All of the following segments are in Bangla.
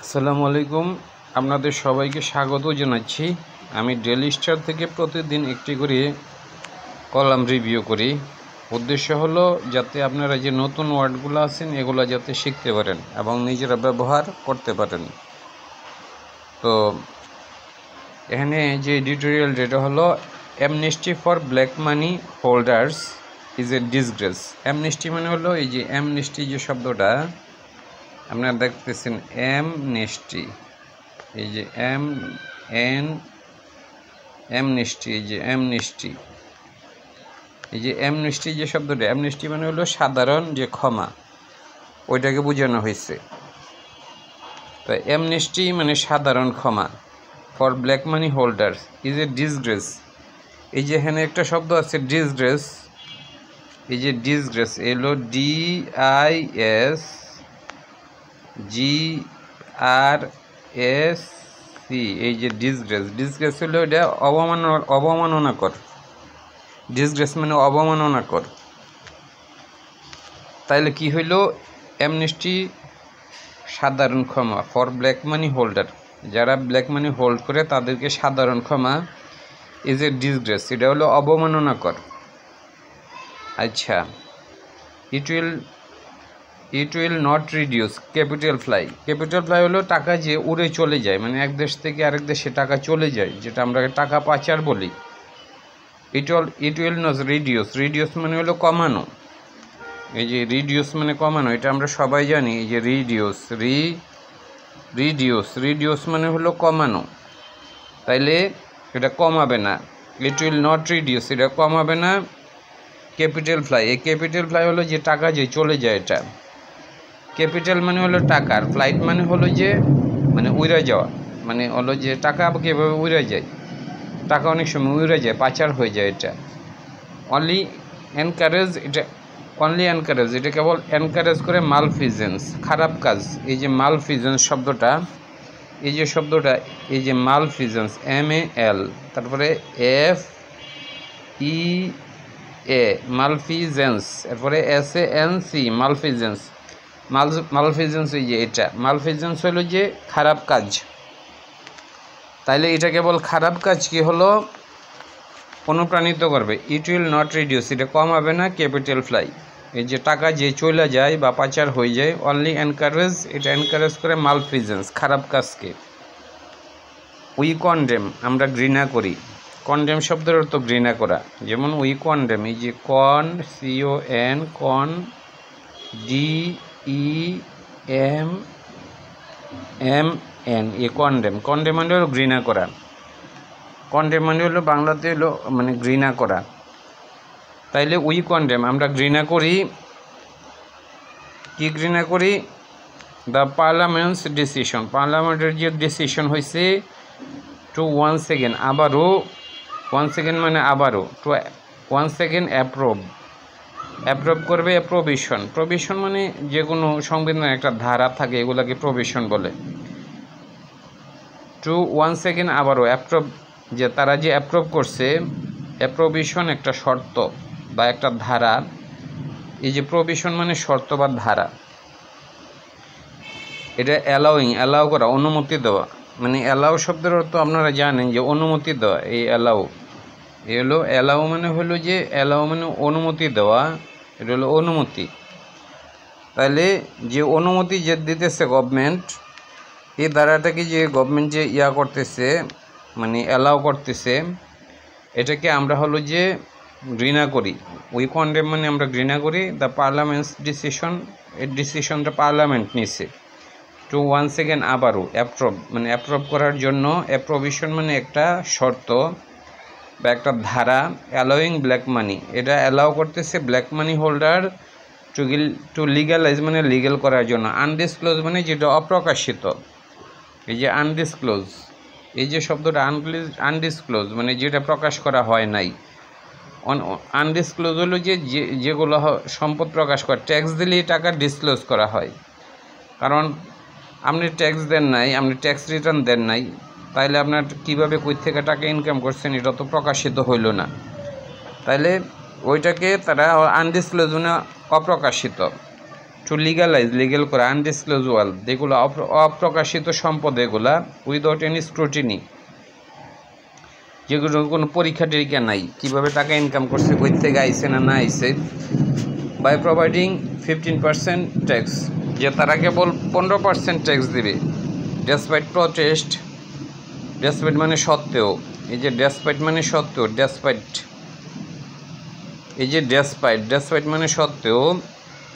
আসসালামু আলাইকুম, আপনাদের সবাইকে স্বাগত জানাচ্ছি। আমি ডেইলি স্টার থেকে প্রতিদিন একটি করে কলাম রিভিউ করি। উদ্দেশ্য হলো যাতে আপনারা যে নতুন ওয়ার্ডগুলো আছেন এগুলো যাতে শিখতে পারেন এবং নিজেরা ব্যবহার করতে পারেন। তো এখানে যে এডিটোরিয়াল যেটা হলো amnesty for black money holders is a disgrace. Amnesty মানে হলো এই যে অ্যামনেস্টি যে শব্দটা আপনারা দেখতেছেন, অ্যামনেস্টি, এই যে অ্যামনেস্টি, এই যে অ্যামনেস্টি, এই যে অ্যামনেস্টি যে শব্দটা, অ্যামনেস্টি মানে হলো সাধারণ যে ক্ষমা, ওইটাকে বোঝানো হয়েছে। তো অ্যামনেস্টি মানে সাধারণ ক্ষমা for black money holders is a disgrace. এই যে এখানে একটা শব্দ আছে ডিসগ্রেস, এই যে ডিসগ্রেস এলো DISGRS, এই যে ডিসগ্রেস, ডিসগ্রেস হলো এটা অবমাননাকর। ডিসগ্রেস মানে অবমাননাকর। তাইলে কি হইল? অ্যামনেস্টি সাধারণ ক্ষমা ফর ব্ল্যাক মানি হোল্ডার, যারা ব্ল্যাক মানি হোল্ড করে তাদেরকে সাধারণ ক্ষমা ইজ এ ডিসগ্রেস, এটা হলো অবমাননাকর। আচ্ছা, it will not reduce capital fly. Capital fly হলো টাকা যে উড়ে চলে যায়, মানে এক দেশ থেকে আরেক দেশে টাকা চলে যায়, যেটা আমরা টাকা পাচার বলি। It will not reduce, reduce মানে হলো কমানো। এই যে রিডিউস মানে কমানো, এটা আমরা সবাই জানি। এই যে রিডিউস মানে হলো কমানো, তাইলে এটা কমাবে না। ইট উইল নট রিডিউস, এটা কমাবে না ক্যাপিটাল ফ্লাই। এই ক্যাপিটাল ফ্লাই হলো যে টাকা যে চলে যায়, এটা ক্যাপিটাল মানে হলো টাকার, ফ্লাইট মানে হলো যে মানে উড়ে যাওয়া, মানে হলো যে টাকা কীভাবে উড়ে যায়, টাকা অনেক সময় উড়ে যায়, পাচার হয়ে যায়। এটা অনলি এনকারেজ, এটা কেবল এনকারেজ করে মালফিজেন্স, খারাপ কাজ। এই যে মালফিজেন্স শব্দটা, এই যে শব্দটা, এই যে মালফিজেন্স, MAL তারপরে FEA মালফিজেন্স, এরপরে SANC মালফিজেন্স। মালফিজেন্স এই যে এটা মালফিজেন্স হলো যে খারাপ কাজ। তাইলে এটা কেবল খারাপ কাজ কি হলো অনুপ্রাণিত করবে। ইট উইল নট রিডিউস, এটা কমাবে না ক্যাপিটাল ফ্লাই, এই যে টাকা যে চলে যায় বা পাচার হয়ে যায়। অনলি এনকারেজ, এটা এনকারেজ করে মালফিজেন্স, খারাপ কাজকে। উই কনডেম, আমরা ঘৃণা করি। কনডেম শব্দের অর্থ ঘৃণা করা, যেমন উই কনডেম, এই যে CON DEMN, এ কনডেম। কনডেম মানে হলো ঘৃণা করা। কনডেম মানে হলো বাংলাতে হলো মানে ঘৃণা করা। তাইলে উই কনডেম, আমরা ঘৃণা করি। কি ঘৃণা করি? দ্য পার্লামেন্টস ডিসিশন, পার্লামেন্টের যে ডিসিশন হয়েছে টু ওয়ান্স এগেন, আবারও, ওয়ান্স এগেন মানে আবারও, টু ওয়ান্স এগেন অ্যাপ্রুভ করবে। প্রভিশন মানে যে কোনো সংবিধানের একটা ধারা থাকে, এগুলাকে প্রভিশন বলে। টু ওয়ান্স এগেন আবারও অ্যাপ্রুভ, যে তারা যে অ্যাপ্রুভ করছে, অ্যাপ্রোভিশন একটা শর্ত বা একটা ধারা। এই যে প্রভিশন মানে শর্ত বা ধারা, এটা অ্যালাউ করা, অনুমতি দেওয়া। মানে অ্যালাউ শব্দের অর্থ আপনারা জানেন যে অনুমতি দেওয়া। এই অ্যালাউ মানে হলো যে অ্যালাউ মানে অনুমতি দেওয়া, এটা হলো অনুমতি। তাহলে যে অনুমতি যে দিতেছে গভর্নমেন্ট, এই ধারাটাকে যে গভর্নমেন্ট যে করতেছে মানে অ্যালাউ করতেছে, এটাকে আমরা হলো যে ঘৃণা করি। উই কনডেম মানে আমরা ঘৃণা করি। দ্য পার্লামেন্টস ডিসিশন, এর ডিসিশনটা পার্লামেন্ট নিছে। টু ওয়ান্স এগেন আবারও অ্যাপ্রুভ, মানে অ্যাপ্রুভ করার জন্য। অ্যাপ্রোভিশন মানে একটা শর্ত বা একটা ধারা। অ্যালাউইং ব্ল্যাক মানি, এটা অ্যালাউ করতেছে black money holder to legalize মানে লিগেল করার জন্য। আনডিসক্লোজ মানে যেটা অপ্রকাশিত, এই যে আনডিসক্লোজ, এই যে শব্দটা আনডিসক্লোজ মানে যেটা প্রকাশ করা হয় নাই। আনডিসক্লোজ হলো যে যেগুলো সম্পদ প্রকাশ করে, ট্যাক্স দিলেই টাকা ডিসক্লোজ করা হয়। কারণ আপনি ট্যাক্স দেন নাই, আপনি ট্যাক্স রিটার্ন দেন নাই, তাইলে আপনার কীভাবে কই থেকে টাকা ইনকাম করছেন এটা তো প্রকাশিত হইল না। তাইলে ওইটাকে তারা আনডিসক্লোজ মানে অপ্রকাশিত। টু লিগ্যাল করা আনডিসক্লোজ ওয়েলথ, যেগুলো অপ্রকাশিত সম্পদ, এগুলা উইদাউট এনি স্ক্রুটিনি, যেগুলো কোনো পরীক্ষা টরীক্ষা নাই, কীভাবে টাকা ইনকাম করছে, কই থেকে আইসে না আইসে, বাই প্রোভাইডিং 15% ট্যাক্স, যে তারা কেবল 15% ট্যাক্স দেবে, ডেসপাইট প্রটেস্ট, ডেসপাইট মানে সত্ত্বেও, এই যে ডেসপাইট মানে সত্ত্বেও, এই যে ডেসপাইট মানে সত্ত্বেও,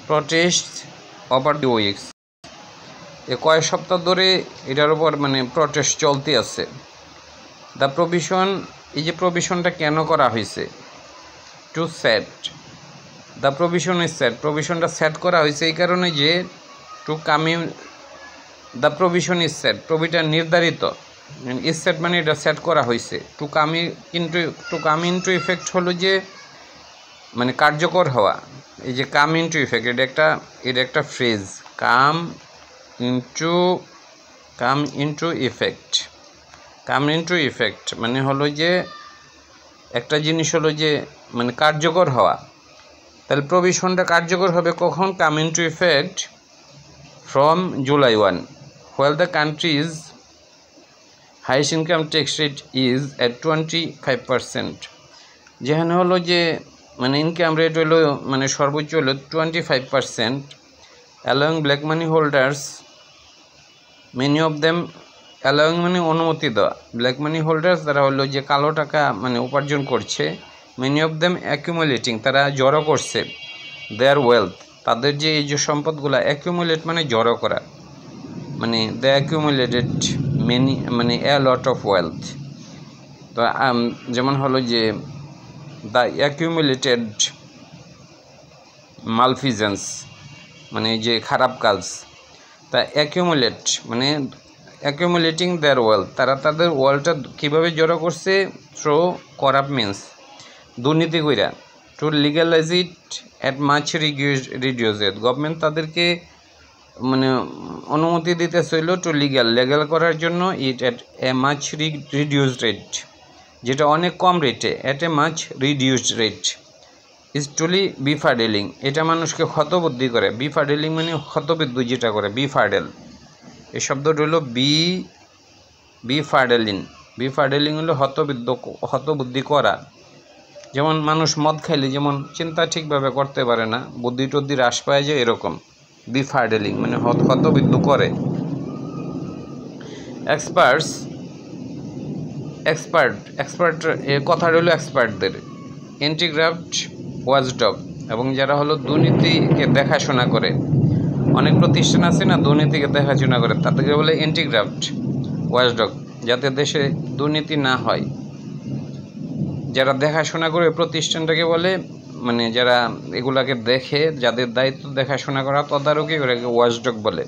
প্রটেস্ট ওভার দি উইকস, এ কয়েক সপ্তাহ ধরে এটার উপর মানে প্রটেস্ট চলতে আছে। দ্য প্রভিশন, এই যে প্রভিশনটা কেন করা হয়েছে, to set, the provision is set, প্রভিশনটা সেট করা হয়েছে এই কারণে যে to coming, the provision is set, প্রভিটা নির্ধারিত, ইজ সেট মানে এটা সেট করা হয়েছে, টু কাম ইনটু ইফেক্ট হলো যে মানে কার্যকর হওয়া, এই যে কাম ইনটু ইফেক্ট, এটা একটা ফ্রেজ, কাম ইনটু ইফেক্ট মানে হলো যে একটা জিনিস হলো যে মানে কার্যকর হওয়া, তাহলে প্রভিশনটা কার্যকর হবে কখন, come into effect from July 1, while the country's highest income tax rate is at 25%, যেখানে হলো যে মানে ইনকাম রেট হলো মানে সর্বোচ্চ হলো 25%, allowing black money holders, many of them, allowing মানে অনুমতি দেওয়া, ব্ল্যাক মানি হোল্ডার্স যারা হলো যে কালো টাকা মানে উপার্জন করছে, many of them accumulating, তারা জড়ো করছে, their wealth, তাদের যে এই যে সম্পদগুলো, অ্যাকিউমুলেট মানে জড়ো করা, মানে দে অ্যাকিউমুলেটেড মেনি মানে এ লট অফ ওয়েলথ, তো যেমন হলো যে দ্য অ্যাকিউমুলেটেড মালফিজেন্স মানে যে খারাপ কাজ, তা অ্যাকিউমুলেট মানে অ্যাকিউমুলেটিং দেয়ার ওয়েলথ, তারা তাদের ওয়েলথটা কীভাবে জড়ো করছে, থ্রো করাপ্ট মিনস, দুর্নীতি কইরা, to legalise it at much reduce rate, government তাদেরকে মানে অনুমতি দিতে চাইল টু লিগ্যাল করার জন্য, it at a much reduced rate, যেটা অনেক কম রেটে, at a much reduced rate, is truly befuddling, এটা মানুষকে ক্ষতবুদ্ধি করে, বিফার্ডেলিং মানে ক্ষতবিদ্যুৎ যেটা করে, বিফার্ডেল, এই শব্দটা হলো বিফার্ডেলিং হলো হতবুদ্ধি করা, যেমন মানুষ মদ খাইলে যেমন চিন্তা ঠিকভাবে করতে পারে না, বুদ্ধি টুদ্ধি হ্রাস পায় যায়, এরকম বিফার্ডেলিং মানে হতবিদ্যু করে। এক্সপার্ট এর কথা হলো এক্সপার্টদের, এন্টিগ্রাফট ওয়াচডগ, এবং যারা হলো দুর্নীতিকে দেখাশোনা করে, অনেক প্রতিষ্ঠান আছে না দুর্নীতিকে দেখাশোনা করে, তাদেরকে বলে এন্টিগ্রাফট ওয়াচডগ, যাতে দেশে দুর্নীতি না হয়, যারা দেখাশোনা করে প্রতিষ্ঠানটাকে বলে মানে যারা এগুলাকে দেখে, যাদের দায়িত্ব দেখাশোনা করা, তদারকি করে ওয়াচডগ বলে।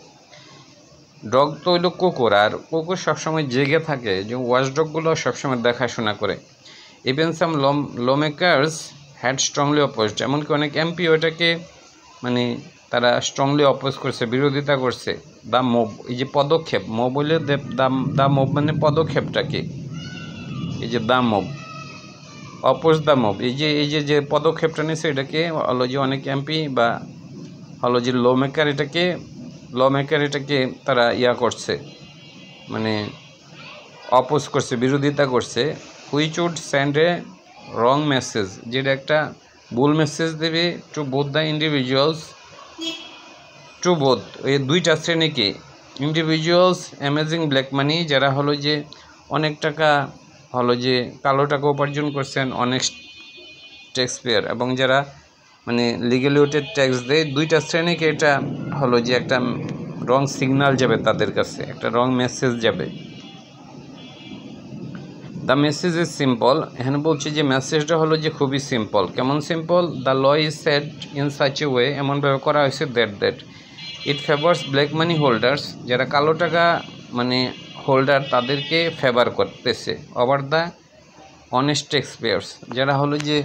ডগ তো হইলো কুকুর, আর কুকুর সবসময় জেগে থাকে, যে ওয়াচডগগুলো সবসময় দেখাশোনা করে। Even some lawmakers had strongly opposed, এমনকি অনেক এমপি ওটাকে মানে তারা স্ট্রংলি অপোজ করছে, বিরোধিতা করছে। দ্য মুভ, এই যে পদক্ষেপ, মুভ হইলে দ্য মুভ মানে পদক্ষেপটাকে, এই যে the move, oppose the move, এই যে পদক্ষেপটা নিয়েছে এটাকে হলো যে অনেক এমপি বা হলো যে ল মেকার এটাকে তারা করছে মানে অপোজ করছে, বিরোধিতা করছে। Which would send a wrong message, যেটা একটা ভুল মেসেজ দেবে to both the individuals, to both এই দুইটা শ্রেণীকে, ইন্ডিভিজুয়ালস অ্যামেজিং ব্ল্যাক মানি, যারা হলো যে অনেক টাকা হলো যে কালো টাকা উপার্জন করছেন, অনেক ট্যাক্স পেয়ার, এবং যারা মানে লিগ্যালিটেড ট্যাক্স দেয়, দুইটা শ্রেণীকে এটা হলো যে একটা রং সিগন্যাল যাবে তাদের কাছে, একটা রং মেসেজ যাবে। দ্য মেসেজ ইজ সিম্পল, এখানে বলছি যে মেসেজটা হলো যে খুবই সিম্পল। কেমন simple? The law is set in such a way, এমনভাবে করা হয়েছে that it favours black money holders, যারা কালো টাকা মানে হোল্ডার তাদেরকে ফেভার করতেছে, over the honest taxpayers, যারা হলো যে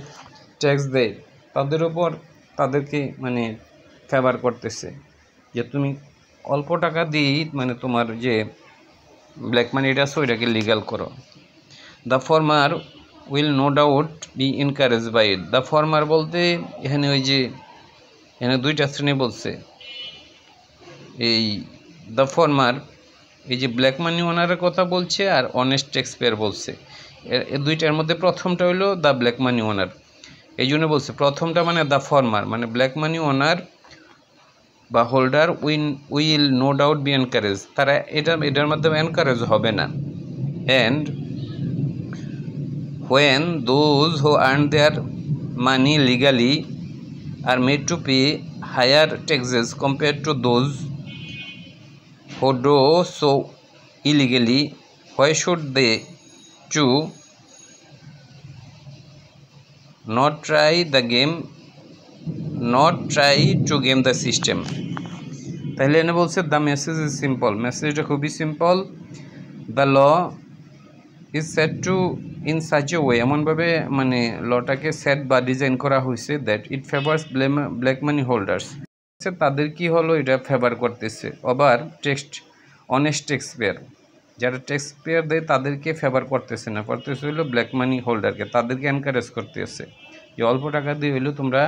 ট্যাক্স দেয় তাদের উপর তাদেরকে মানে ফেভার করতেছে, যে তুমি অল্প টাকা দিয়েই মানে তোমার যে ব্ল্যাক মানিটা আছে ওইটাকে লিগ্যাল করো। The former will no doubt be encourage by it, the former বলতে এখানে ওই যে এখানে দুইটা শ্রেণী বলছে, এই দ্য ফর্মার এই যে ব্ল্যাক মানি ওনারের কথা বলছে আর অনেস্ট ট্যাক্স পেয়ার বলছে, এর দুইটার মধ্যে প্রথমটা হলো দ্য ব্ল্যাক মানি ওনার। এই জন্য বলছে প্রথমটা মানে দ্য ফর্মার মানে ব্ল্যাক মানি ওনার বা holder will no doubt be encourage, তারা এটার মাধ্যমে এনকারেজ হবে না। And when those who earn their money legally are made to pay higher taxes compared to those who do so illegally, why should they choose not try to game the system? তাহলে এনে বলছে দ্য মেসেজ ইজ সিম্পল, মেসেজটা খুবই simple. The law is set to in such a way, এমনভাবে মানে লটাকে সেট বা ডিজাইন করা হয়েছে that it favours black money holders, তাদের কি হলো এটা ফেভার করতেছে। আবার অনেস্ট ট্যাক্স পেয়ার, যারা ট্যাক্স পেয়ার দেয় তাদেরকে ফেভার করতেছে না, করতেছে হলো ব্ল্যাক মানি হোল্ডারকে, তাদেরকে এনকারেজ করতেছে যে অল্প টাকা দিয়ে হইলেও তোমরা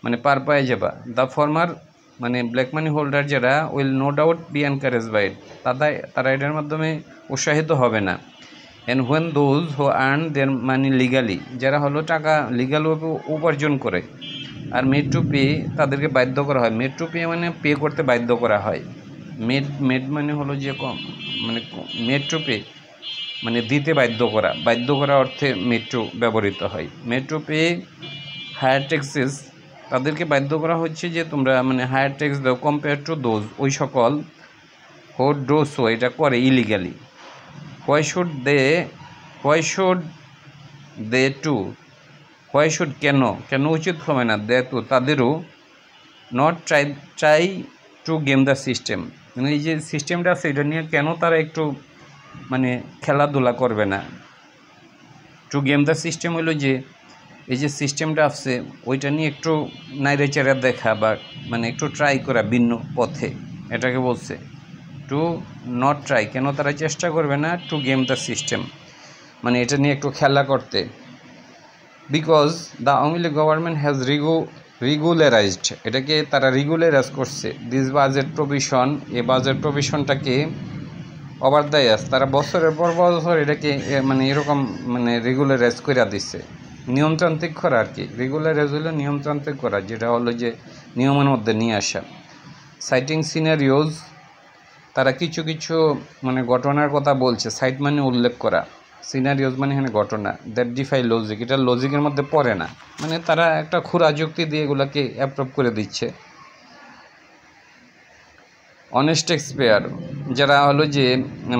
মানে পার পায়ে যাবা। দ্য ফর্মার মানে ব্ল্যাক মানি হোল্ডার যারা will no doubt be encourage by it, তারা এটার মাধ্যমে উৎসাহিত হবে না। And when those who earn their money legally, যারা হলো টাকা লিগালভাবে উপার্জন করে, আর মেড টু পে তাদেরকে বাধ্য করা হয়, মেড টু পে মানে পে করতে বাধ্য করা হয়। মেড মানে হলো যে মানে মেড টু পে মানে দিতে বাধ্য করা অর্থে মেড টু ব্যবহৃত হয়। Made to pay higher taxes, তাদেরকে বাধ্য করা হচ্ছে যে তোমরা মানে হায়ার ট্যাক্স দাও কম্পেয়ার টু দোজ, ওই সকল হু ডু সো এটা করে illegally. Why should they to, why should কেন উচিত হবে না দে টু তাদেরও not try to game the system, মানে এই যে সিস্টেমটা আছে এটা নিয়ে কেন তারা একটু মানে খেলাধুলা করবে না। টু গেম দ্য সিস্টেম হলো যে এই যে সিস্টেমটা আছে ওইটা নিয়ে একটু নাইরেচারে দেখা বা মানে একটু ট্রাই করা ভিন্ন পথে, এটাকে বলছে টু নট ট্রাই, কেন তারা চেষ্টা করবে না টু গেম দ্য সিস্টেম মানে এটা নিয়ে একটু খেলা করতে। Because the Awami League government has রেগুলারাইজড, এটাকে তারা রেগুলারাইজ করছে দিস বাজেট প্রভিশন, এই বাজেট প্রভিশনটাকে ওভার দ্য ইয়ার্স, তারা বছরের পর বছর এটাকে মানে এরকম মানে রেগুলারাইজ করে দিচ্ছে, নিয়মতান্ত্রিক করা আর কি। রেগুলারাইজ হলো নিয়মতান্ত্রিক করা, যেটা হলো যে নিয়মের মধ্যে নিয়ে আসা। সাইটিং সিনারিওজ, তারা কিছু মানে ঘটনার কথা বলছে, সাইট মানে উল্লেখ করা, সিনারিওজ মানে এখানে ঘটনা, দ্যাট ডিফাই লজিক, এটা লজিকের মধ্যে পড়ে না, মানে তারা একটা খুরা যুক্তি দিয়ে এগুলোকে অ্যাপ্রুভ করে দিচ্ছে। অনেস্ট ট্যাক্স পেয়ার, যারা হলো যে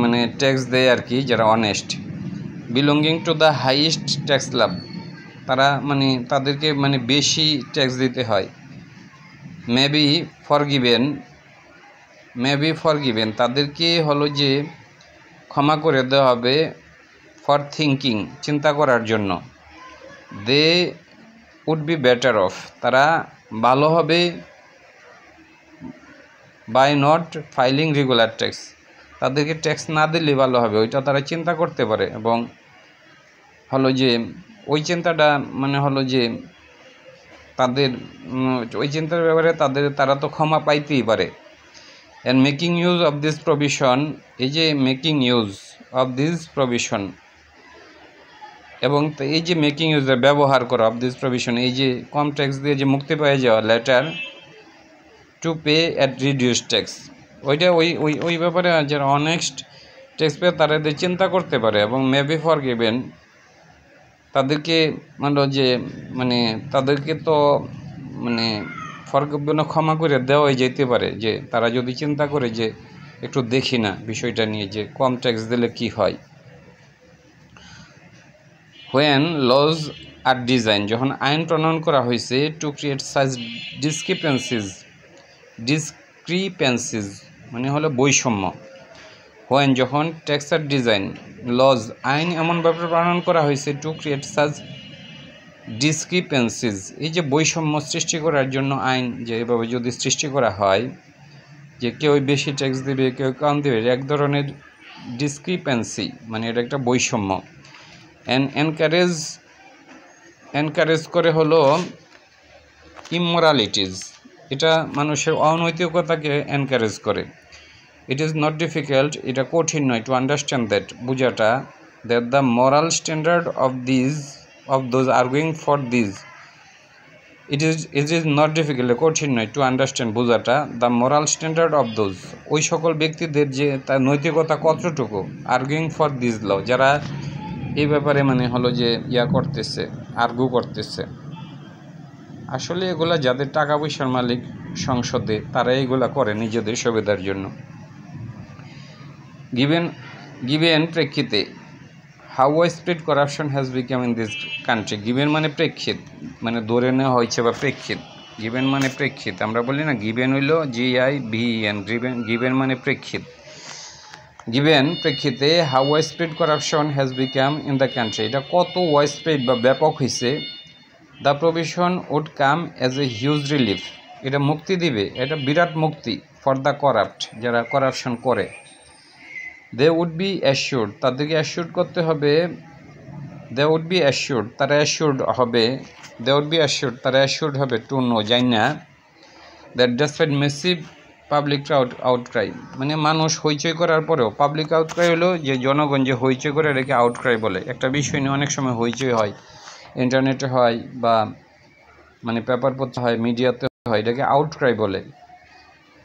মানে ট্যাক্স দেয় আর কি, যারা honest, belonging to the highest tax slab, তারা মানে তাদেরকে মানে বেশি ট্যাক্স দিতে হয়। মে বি ফরগিভেন, তাদেরকে হলো যে ক্ষমা করে দেওয়া হবে, ফর থিঙ্কিং, চিন্তা করার জন্য। They would be better off, তারা ভালো হবে, by not filing regular tax, তাদেরকে ট্যাক্স না দিলে ভালো হবে, ওইটা তারা চিন্তা করতে পারে। এবং হলো যে ওই চিন্তাটা মানে হলো যে তাদের ওই চিন্তার ব্যাপারে তারা তো ক্ষমা পাইতেই পারে। And making use of this provision, এই যে making use of this provision, এবং এই যে মেকিং ইউজের ব্যবহার করা অফ দিস প্রভিশন, এই যে কম ট্যাক্স দিয়ে যে মুক্তি পেয়ে যাওয়া, letter to pay at reduce tax, ওইটা ওই ব্যাপারে যারা অনেস্ট ট্যাক্স পেয়ার তারা এদের চিন্তা করতে পারে। এবং মেবি ফরগিভেন, তাদেরকে মানে যে মানে তাদেরকে তো মানে ফরগিভেন ক্ষমা করে দেওয়াই যেতে পারে, যে তারা যদি চিন্তা করে যে একটু দেখি না বিষয়টা নিয়ে যে কম ট্যাক্স দিলে কি হয়। হোয়েন লজ আর ডিজাইন, যখন আইন প্রণয়ন করা হয়েছে টু ক্রিয়েট সাচ ডিসক্রিপেন্সিজ মানে হলো বৈষম্য। হোয়েন যখন ট্যাক্স আর ডিজাইন, লজ আইন এমনভাবে প্রণয়ন করা হয়েছে টু ক্রিয়েট সাচ ডিসক্রিপেন্সিজ, এই যে বৈষম্য সৃষ্টি করার জন্য আইন যে এভাবে যদি সৃষ্টি করা হয় যে কেউ বেশি ট্যাক্স দেবে কেউ কম দেবে, এক ধরনের ডিসক্রিপেন্সি মানে এটা একটা বৈষম্য। এনকারেজ করে হলো ইমোরালিটিজ, এটা মানুষের অনৈতিকতাকে এনকারেজ করে। ইট ইজ নট ডিফিকাল্ট, এটা কঠিন নয়, টু আন্ডারস্ট্যান্ড দ্যাট, বুঝাটা, that the moral standard of those arguing for this, it is not difficult, কঠিন নয়, টু আন্ডারস্ট্যান্ড, বোঝাটা, the moral standard of those, ওই সকল ব্যক্তিদের যে তার নৈতিকতা কতটুকু, আর্গুইং ফর দিস ল, যারা এই ব্যাপারে মানে হলো যে করতেছে, আর্গু করতেছে। আসলে এগুলা যাদের টাকা পয়সার মালিক সংসদে, তারা এইগুলা করে নিজেদের সুবিধার জন্য। গিভেন প্রেক্ষিতে, how spread corruption has become in this country. Given মানে প্রেক্ষিত, মানে ধরে নেওয়া হয়েছে বা প্রেক্ষিত। গিভেন মানে প্রেক্ষিত, আমরা বলি না গিভেন হইল GIVEN, গিভেন মানে প্রেক্ষিত। গিভেন প্রেক্ষিতে, how spread corruption has become in the country, এটা কত স্প্রিড বা ব্যাপক হয়েছে। The provision would come as a huge relief, এটা মুক্তি দিবে, এটা বিরাট মুক্তি, ফর দ্য করাপ্ট, যারা করাপশন করে। দে উড বি অ্যাসিওর্ড, তাদেরকে অ্যাসিওর্ড করতে হবে, দে উড বি অ্যাসিওর্ড, তারা অ্যাসিওর্ড হবে, দে উড বি অ্যাসিওর্ড, তারা অ্যাসিওর্ড হবে, টু নো, জানি না, দ্যাট ডেসপাইট মেসিভ পাবলিক আউটক্রাই, মানে মানুষ হইচই করার পরেও, পাবলিক আউটক্রাই হলো যে জনগণ যে হইচই করে রেখে আউটক্রাই বলে। একটা বিষয় নিয়ে অনেক সময় হইচই হয়, ইন্টারনেটে হয় বা মানে পেপার পত্র হয়, মিডিয়াতে হয়, এটাকে আউটক্রাই বলে।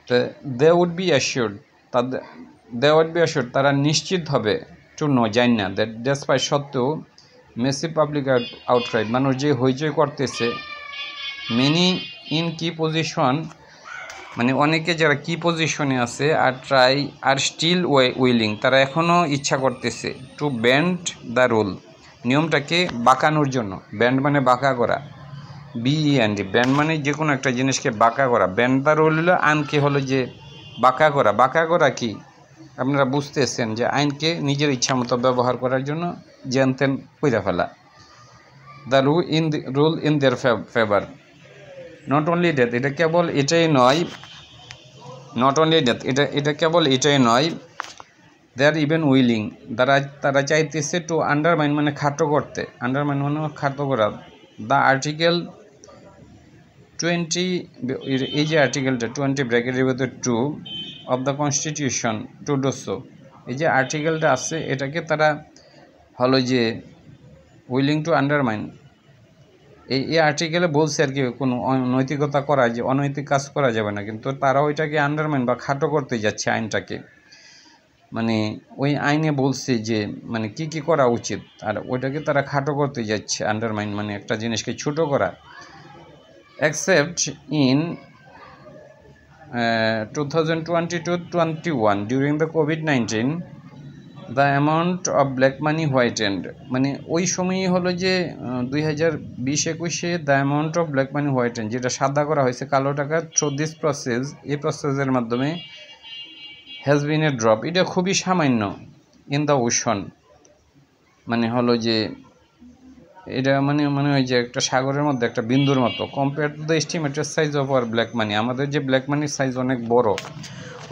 তো দে উড বি অ্যাসিওর্ড, তারা নিশ্চিত হবে, টু নো, জানি না, দ্যাট ডেসপাইট, সত্ত্বেও, মেসিভ পাবলিক আউটক্রাই, মানুষ যে হইচই করতেছে, মেনি ইন কি পজিশন, মানে অনেকে যারা কি পজিশনে আছে, আর স্টিল উইলিং, তারা এখনও ইচ্ছা করতেছে, টু বেন্ড দ্য রুল, নিয়মটাকে বাঁকানোর জন্য। ব্যান্ড মানে বাঁকা করা, BEND, ব্যান্ড মানে যে কোনো একটা জিনিসকে বাঁকা করা। বেন্ড দ্য রুল হলো আইনকে হলো যে বাঁকা করা। বাঁকা করা কি আপনারা বুঝতেছেন, যে আইনকে নিজের ইচ্ছা মতো ব্যবহার করার জন্য জানতেন কইরা ফেলা। The rule in their favour, not only death, এটা কেবল এটাই নয়, নট অনলি ডেথ, এটা কেবল এটাই নয়, দে আর ইভেন উইলিং, তারা চাইতেছে, টু আন্ডারমাইন মানে খাটো করতে, আন্ডারমাইন মানে খাটো করা, দ্য আর্টিকেল 20, এই যে আর্টিকেলটা 20 ব্র্যাকেটের ভিতরে 2 of the constitution to do so, এই যে আর্টিকেলটা আছে, এটাকে তারা হলো যে উইলিং টু আন্ডারমাইন, এই আর্টিকেলে বলছে আর কি, কোনো নৈতিকতা করা, যে অনৈতিক কাজ করা যাবে না, কিন্তু তারা ওইটাকে আন্ডারমাইন বা খাটো করতে যাচ্ছে আইনটাকে। মানে ওই আইনে বলছে যে মানে কি করা উচিত, আর ওইটাকে তারা খাটো করতে যাচ্ছে, আন্ডারমাইন মানে একটা জিনিসকে ছোটো করা। Except in 2020-21 during the COVID-19, the amount of black money whitened, মানে ওই সময়ই হলো যে 2020-21-এ the amount of black money whitened, যেটা সাদা করা হয়েছে কালো টাকা, থ্রু দিস প্রসেস, এই প্রসেসের মাধ্যমে, হ্যাজ বিন এ ড্রপ, এটা খুবই সামান্য, ইন দ্য ওশন, মানে হলো যে এটা মানে মনে হয় যে একটা সাগরের মধ্যে একটা বিন্দুর মতো, compare to the estimated size of our black money, আমাদের যে ব্ল্যাক মানির সাইজ অনেক বড়,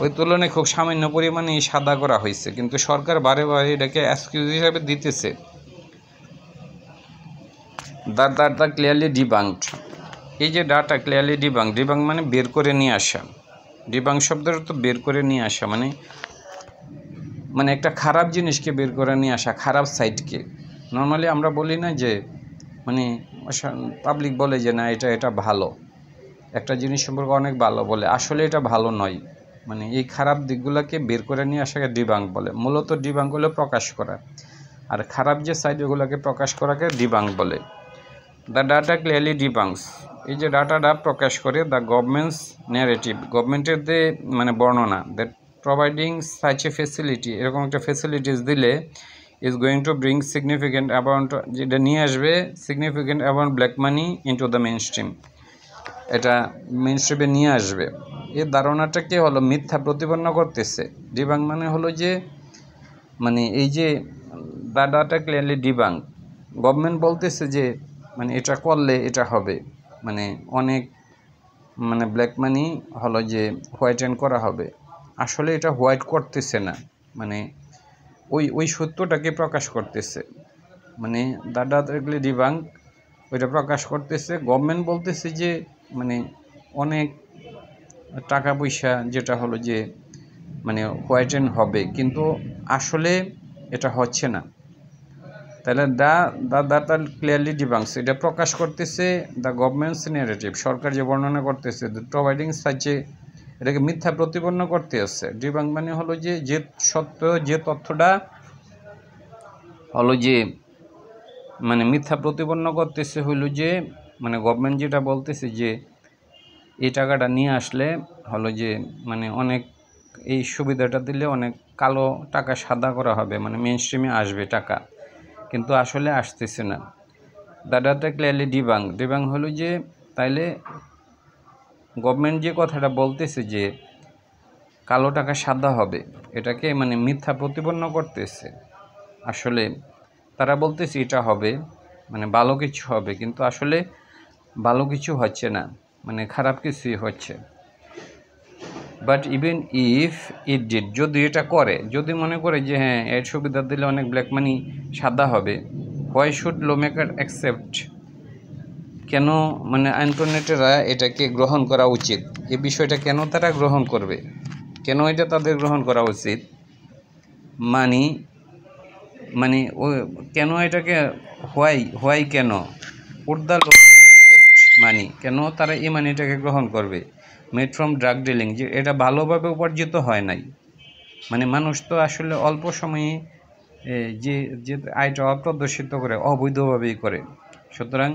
ওই তুলনায় খুব সামান্য পরিমাণে সাদা করা হয়েছে, কিন্তু সরকার বারে বারে এটাকে এক্সকিউজ হিসাবে দিতেছে। দ্য ক্লিয়ারলি ডিবাঙ্কড, এই যে ডাটা ক্লিয়ারলি ডিবাঙ্ক মানে বের করে নিয়ে আসা, ডিবাঙ্ক শব্দের তো বের করে নিয়ে আসা, মানে একটা খারাপ জিনিসকে বের করে নিয়ে আসা, খারাপ সাইডকে। নর্মালি আমরা বলি না যে মানে পাবলিক বলে যে না এটা ভালো, একটা জিনিস সম্পর্কে অনেক ভালো বলে, আসলে এটা ভালো নয়, মানে এই খারাপ দিকগুলোকে বের করে নিয়ে আসাকে ডিবাঙ্ক বলে। মূলত ডিবাঙ্ক হলো প্রকাশ করা, আর খারাপ যে সাইড ওগুলোকে প্রকাশ করাকে ডিবাঙ্ক বলে। দ্য ডাটা ক্লিয়ারলি ডিবাঙ্কস, এই যে ডাটাটা প্রকাশ করে দ্য গভর্নমেন্টস ন্যারেটিভ, গভর্নমেন্টের যে মানে বর্ণনা, that providing such a facility, এরকম একটা ফেসিলিটিস দিলে, is going to bring significant amount, যেটা নিয়ে আসবে significant amount black money into the main stream, এটা মেইন স্ট্রিমে নিয়ে আসবে। এই ধারণাটাকে হলো মিথ্যা প্রতিপন্ন করতেছে। ডিবাঙ্ক মানে হলো যে মানে এই যে the data clearly debunk, government বলতেছে যে মানে এটা করলে এটা হবে, মানে অনেক মানে ব্ল্যাক মানি হলো যে হোয়াইটেন করা হবে, আসলে এটা হোয়াইট করতেছে না, মানে ওই সত্যটাকে প্রকাশ করতেছে, মানে দ্য ডাটা ক্লিয়ারলি ডিবাঙ্ক ওইটা প্রকাশ করতেছে। গভর্নমেন্ট বলতেছে যে মানে অনেক টাকা পয়সা যেটা হলো যে মানে হোয়াইটেন হবে, কিন্তু আসলে এটা হচ্ছে না। তাহলে দ্য ক্লিয়ারলি ডিবাংস, এটা প্রকাশ করতেছে দ্য গভর্নমেন্টস ন্যারেটিভ, সরকার যে বর্ণনা করতেছে প্রোভাইডিং সাচে, এটাকে মিথ্যা প্রতিপন্ন করতে আসছে। ডিবাং মানে হলো যে সত্য, যে তথ্যটা হলো যে মানে মিথ্যা প্রতিপন্ন করতেছে হলো যে মানে গভর্নমেন্ট যেটা বলতেছে যে এই টাকাটা নিয়ে আসলে হলো যে মানে অনেক এই সুবিধাটা দিলে অনেক কালো টাকা সাদা করা হবে, মানে মেইন স্ট্রিমে আসবে টাকা, কিন্তু আসলে আসতেছে না। দ্যাটটা ক্লিয়ারলি ডিবাং হলো যে তাইলে গভর্নমেন্ট যে কথাটা বলতেছে যে কালো টাকা সাদা হবে, এটাকে মানে মিথ্যা প্রতিপন্ন করতেছে। আসলে তারা বলতেছে এটা হবে, মানে ভালো কিছু হবে, কিন্তু আসলে ভালো কিছু হচ্ছে না, মানে খারাপ কিছুই হচ্ছে। But even if it did, যদি এটা করে, যদি মনে করে যে হ্যাঁ এর সুবিধা দিলে অনেক ব্ল্যাক মানি সাদা হবে, why should lawmaker accept, কেন মানে আইন প্রণেতারা এটাকে গ্রহণ করা উচিত, এই বিষয়টা কেন তারা গ্রহণ করবে, কেন এটা তাদের গ্রহণ করা উচিত, মানে কেন এটাকে হোয়াই কেন উড দ্য ল অ্যাকসেপ্ট মানি, কেন তারা এই মানিটাকে গ্রহণ করবে, মেড ফ্রম ড্রাগ ডিলিং, যে এটা ভালোভাবে উপার্জিত হয় নাই, মানে মানুষ তো আসলে অল্প সময়ে যে যে আয়টা অপ্রদর্শিত করে অবৈধভাবেই করে, সুতরাং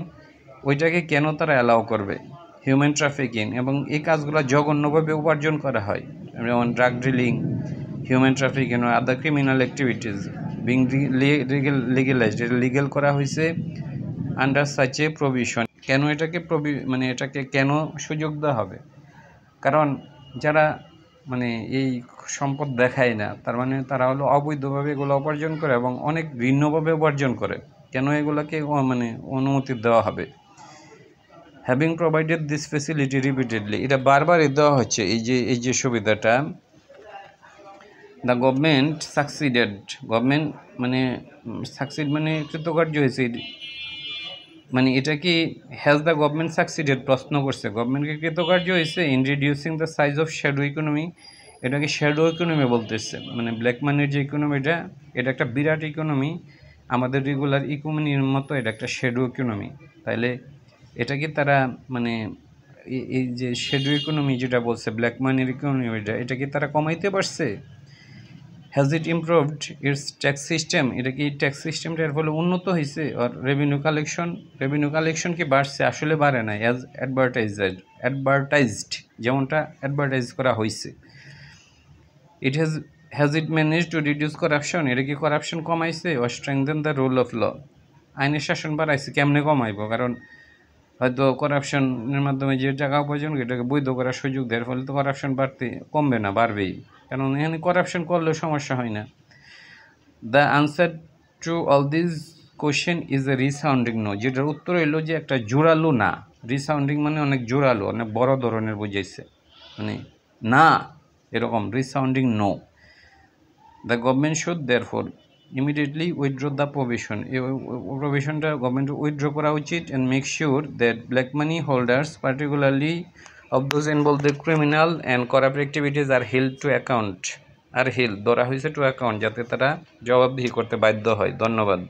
ওইটাকে কেন তারা অ্যালাউ করবে। হিউম্যান ট্রাফিকিং, এবং এই কাজগুলো জঘন্যভাবে উপার্জন করা হয়, যেমন ড্রাগ ডিলিং, হিউম্যান ট্রাফিকিং ও আদার ক্রিমিনাল অ্যাক্টিভিটিস বিং লিগেলাইজড, এটা লিগেল করা হয়েছে আন্ডার সাচ এ প্রভিশন। কেন এটাকে মানে এটাকে কেন সুযোগ দেওয়া হবে, কারণ যারা মানে এই সম্পদ দেখায় না, তার মানে তারা হলো অবৈধভাবে এগুলো উপার্জন করে এবং অনেক ভিন্নভাবে উপার্জন করে, কেন এগুলোকে মানে অনুমতি দেওয়া হবে। Having provided this facility repeatedly, এটা বারবারই দেওয়া হচ্ছে এই যে সুবিধাটা। দ্য গভর্নমেন্ট সাকসিডেড, গভর্নমেন্ট মানে সাকসিড মানে কৃতকার্য হয়েছে, মানে এটা কি হ্যাজ দ্য গভর্নমেন্ট সাকসিডেড, প্রশ্ন করছে গভর্নমেন্টকে কৃতকার্য হয়েছে in reducing the size of shadow economy, এটাকে শ্যাডো ইকোনমি বলতেছে, মানে ব্ল্যাক মানির যে ইকোনমিটা, এটা একটা বিরাট ইকোনমি, আমাদের রেগুলার ইকোনমির মতো এটা একটা শ্যাডো ইকোনমি। তাইলে এটা কি তারা মানে এই যে শ্যাডো ইকোনমি যেটা বলছে ব্ল্যাক মানির ইকোনমিটা, এটা কি তারা কমাইতে পারছে? Has it improved it's tax system, এটা কি ট্যাক্স সিস্টেমটা এর ফলে উন্নত হয়েছে? আর রেভিনিউ কালেকশন কি বাড়ছে? আসলে বাড়ে না, অ্যাজ অ্যাডভার্টাইজড, যেমনটা অ্যাডভার্টাইজ করা হয়েছে। It has it manage to reduce corruption, এটা কি করাপশন কমাইছে? ও strengthen the rule of law, আইনের শাসন বাড়াইছে, কেমনে কমাইবো? কারণ হয়তো করাপশনের মাধ্যমে যে টাকা উপার্জন এটাকে বৈধ করার সুযোগ দেওয়ার ফলে তো কারাপশন কমবে না, বাড়বেই, কারণ এখানে করাপশন করলেও সমস্যা হয় না। The answer to all this question is a resounding no, যেটার উত্তর হইল যে একটা জোরালো না। রিসাউন্ডিং মানে অনেক জোরালো, অনেক বড় ধরনের বুঝাইছে, মানে না এরকম, resounding no. The government should therefore immediately withdraw the provision, এই প্রভিশনটা গভর্নমেন্ট উইথড্র করা উচিত, and make sure that black money holders particularly of those involved in criminal and corrupt activities are held to account, ধরা হয়েছে টু অ্যাকাউন্ট, যাতে তারা জবাবদিহি করতে বাধ্য হয়। ধন্যবাদ।